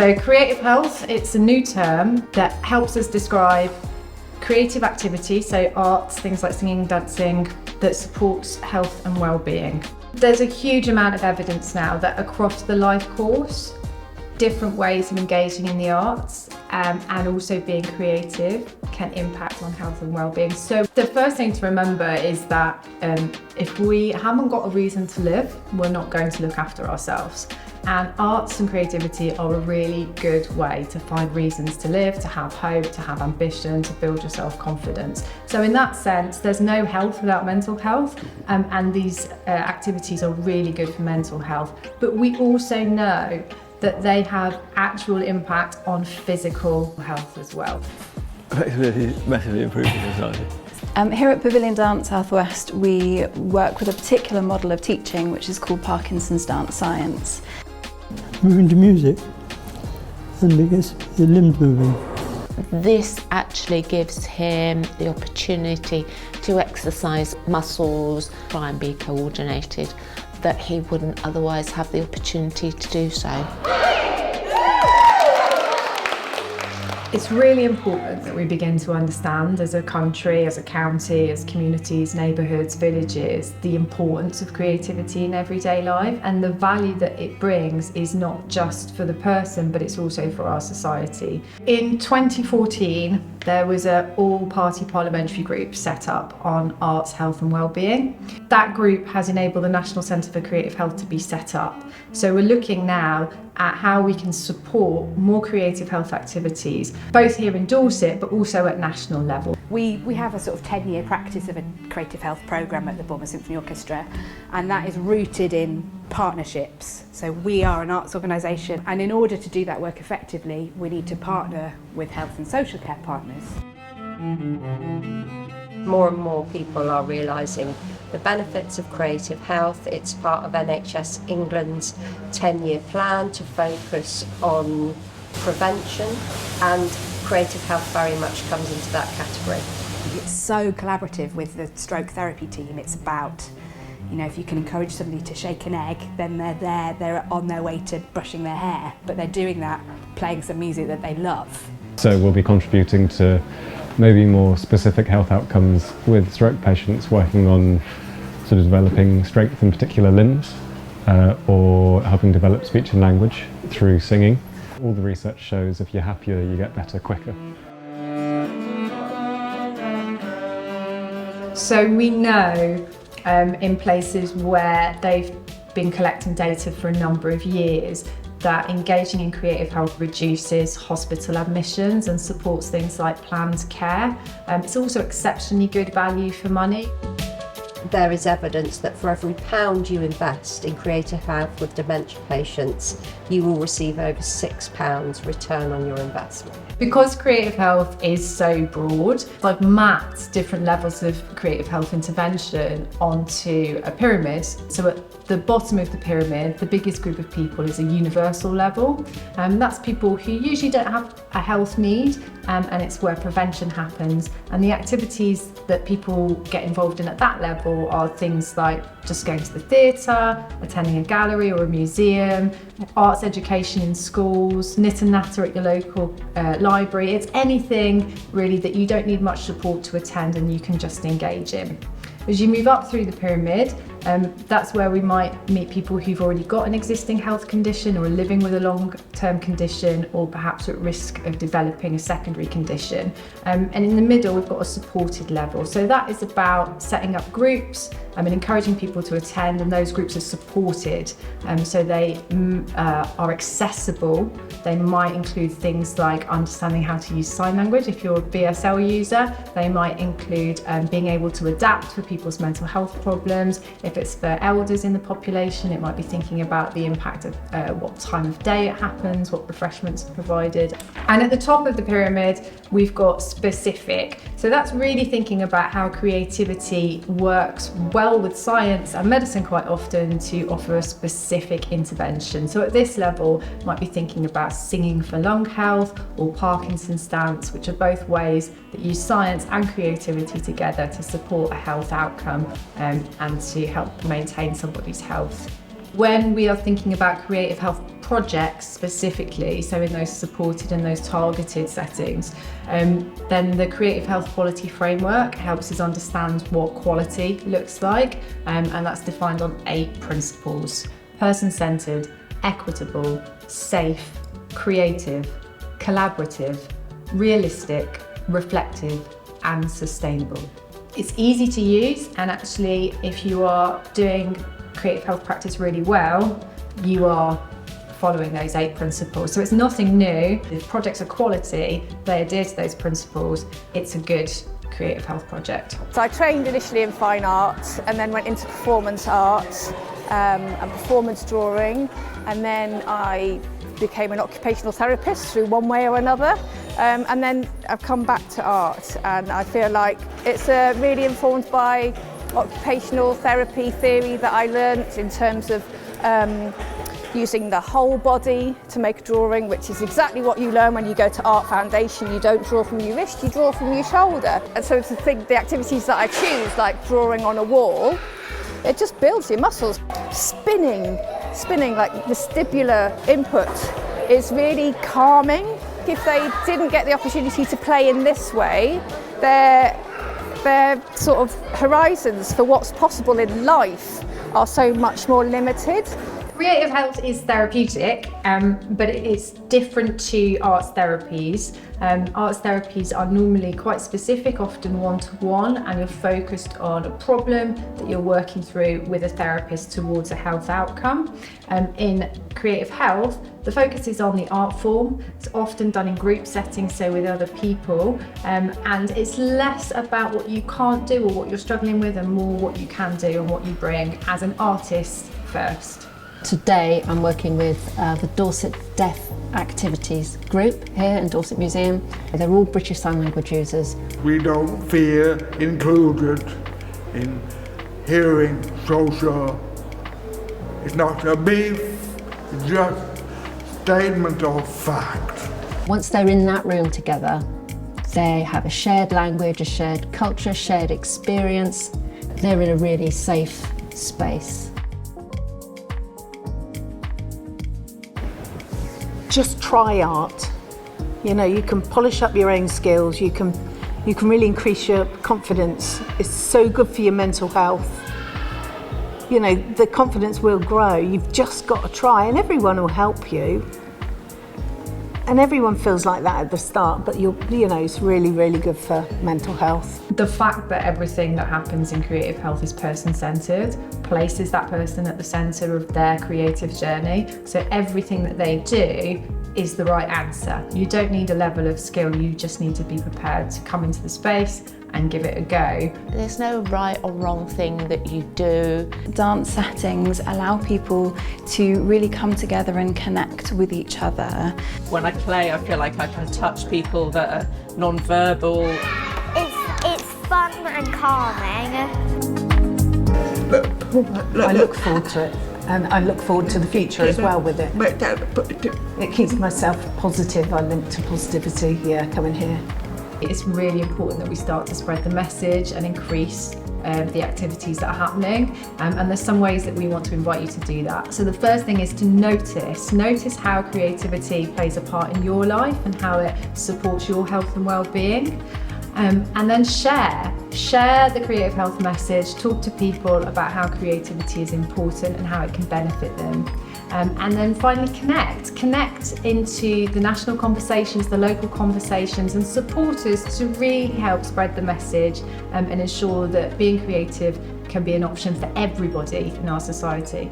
So creative health, it's a new term that helps us describe creative activity, so arts, things like singing, dancing, that supports health and well-being. There's a huge amount of evidence now that across the life course, different ways of engaging in the arts and also being creative can impact on health and well-being. So the first thing to remember is that if we haven't got a reason to live, we're not going to look after ourselves. And arts and creativity are a really good way to find reasons to live, to have hope, to have ambition, to build your self-confidence. So in that sense, there's no health without mental health, and these activities are really good for mental health. But we also know that they have actual impact on physical health as well. Massively improving society. Here at Pavilion Dance South West, we work with a particular model of teaching which is called Parkinsons dance science. Moving to music and it gets your limbs moving. This actually gives him the opportunity to exercise muscles, try and be coordinated, that he wouldn't otherwise have the opportunity to do so. It's really important that we begin to understand as a country, as a county, as communities, neighbourhoods, villages, the importance of creativity in everyday life, and the value that it brings is not just for the person, but it's also for our society. In 2014, there was an all-party parliamentary group set up on arts, health and wellbeing. That group has enabled the National Centre for Creative Health to be set up. So we're looking now at how we can support more creative health activities, both here in Dorset, but also at national level. We have a sort of 10-year practice of a creative health programme at the Bournemouth Symphony Orchestra, and that is rooted in partnerships. So we are an arts organisation, and in order to do that work effectively, we need to partner with health and social care partners. More and more people are realising the benefits of creative health. It's part of NHS England's 10-year plan to focus on prevention, and creative health very much comes into that category. It's so collaborative with the stroke therapy team. It's about, you know, if you can encourage somebody to shake an egg, then they're on their way to brushing their hair, but they're doing that playing some music that they love. So we'll be contributing to maybe more specific health outcomes with stroke patients, working on sort of developing strength in particular limbs or helping develop speech and language through singing. All the research shows if you're happier, you get better quicker. So we know in places where they've been collecting data for a number of years that engaging in creative health reduces hospital admissions and supports things like planned care. It's also exceptionally good value for money. There is evidence that for every £1 you invest in creative health with dementia patients, you will receive over £6 return on your investment. Because creative health is so broad, I've mapped different levels of creative health intervention onto a pyramid. So at the bottom of the pyramid, the biggest group of people is a universal level. That's people who usually don't have a health need, and it's where prevention happens. And the activities that people get involved in at that level are things like just going to the theatre, attending a gallery or a museum, arts education in schools, knit and natter at your local library. It's anything really that you don't need much support to attend and you can just engage in. As you move up through the pyramid, that's where we might meet people who've already got an existing health condition or are living with a long-term condition, or perhaps at risk of developing a secondary condition. And in the middle, we've got a supported level. So that is about setting up groups and encouraging people to attend, and those groups are supported. So they are accessible. They might include things like understanding how to use sign language if you're a BSL user. They might include being able to adapt for people's mental health problems. If it's for elders in the population, it might be thinking about the impact of what time of day it happens, what refreshments are provided. And at the top of the pyramid, we've got specific. So that's really thinking about how creativity works well with science and medicine quite often to offer a specific intervention. So at this level, you might be thinking about singing for lung health or Parkinson's dance, which are both ways that use science and creativity together to support a health outcome and to help maintain somebody's health. When we are thinking about creative health projects specifically, so in those supported and those targeted settings, then the Creative Health Quality Framework helps us understand what quality looks like, and that's defined on 8 principles: person-centred, equitable, safe, creative, collaborative, realistic, reflective and sustainable. It's easy to use, and actually if you are doing creative health practice really well, you are following those 8 principles. So it's nothing new. If projects are quality, they adhere to those principles, it's a good creative health project. So I trained initially in fine art and then went into performance art and performance drawing, and then I became an occupational therapist through one way or another, and then I've come back to art, and I feel like it's really informed by occupational therapy theory that I learnt in terms of using the whole body to make a drawing, which is exactly what you learn when you go to Art Foundation. You don't draw from your wrist, you draw from your shoulder. And so the activities that I choose, like drawing on a wall, it just builds your muscles. Spinning, like vestibular input is really calming. If they didn't get the opportunity to play in this way, their sort of horizons for what's possible in life are so much more limited. Creative health is therapeutic, but it is different to arts therapies. Arts therapies are normally quite specific, often one-to-one, and you're focused on a problem that you're working through with a therapist towards a health outcome. In creative health, the focus is on the art form. It's often done in group settings, so with other people, and it's less about what you can't do or what you're struggling with, and more what you can do and what you bring as an artist first. Today I'm working with the Dorset Deaf Activities group here in Dorset Museum. They're all British Sign Language users. We don't feel included in hearing social. It's not a beef, it's just statement of fact. Once they're in that room together, they have a shared language, a shared culture, shared experience. They're in a really safe space. Just try art. You know, you can polish up your own skills, you can really increase your confidence. It's so good for your mental health. You know, the confidence will grow. You've just got to try, and everyone will help you. And everyone feels like that at the start, but you know, it's really, really good for mental health. The fact that everything that happens in creative health is person-centred places that person at the centre of their creative journey. So everything that they do is the right answer. You don't need a level of skill, you just need to be prepared to come into the space and give it a go. There's no right or wrong thing that you do. Dance settings allow people to really come together and connect with each other. When I play, I feel like I can touch people that are non-verbal. It's fun and calming. I look forward to it, and I look forward to the future as well with it. It keeps myself positive. I link to positivity, coming here. It's really important that we start to spread the message and increase the activities that are happening, and there's some ways that we want to invite you to do that. So the first thing is to notice how creativity plays a part in your life and how it supports your health and well-being, and then share the creative health message. Talk to people about how creativity is important and how it can benefit them. And then finally connect into the national conversations, the local conversations, and support us to really help spread the message and ensure that being creative can be an option for everybody in our society.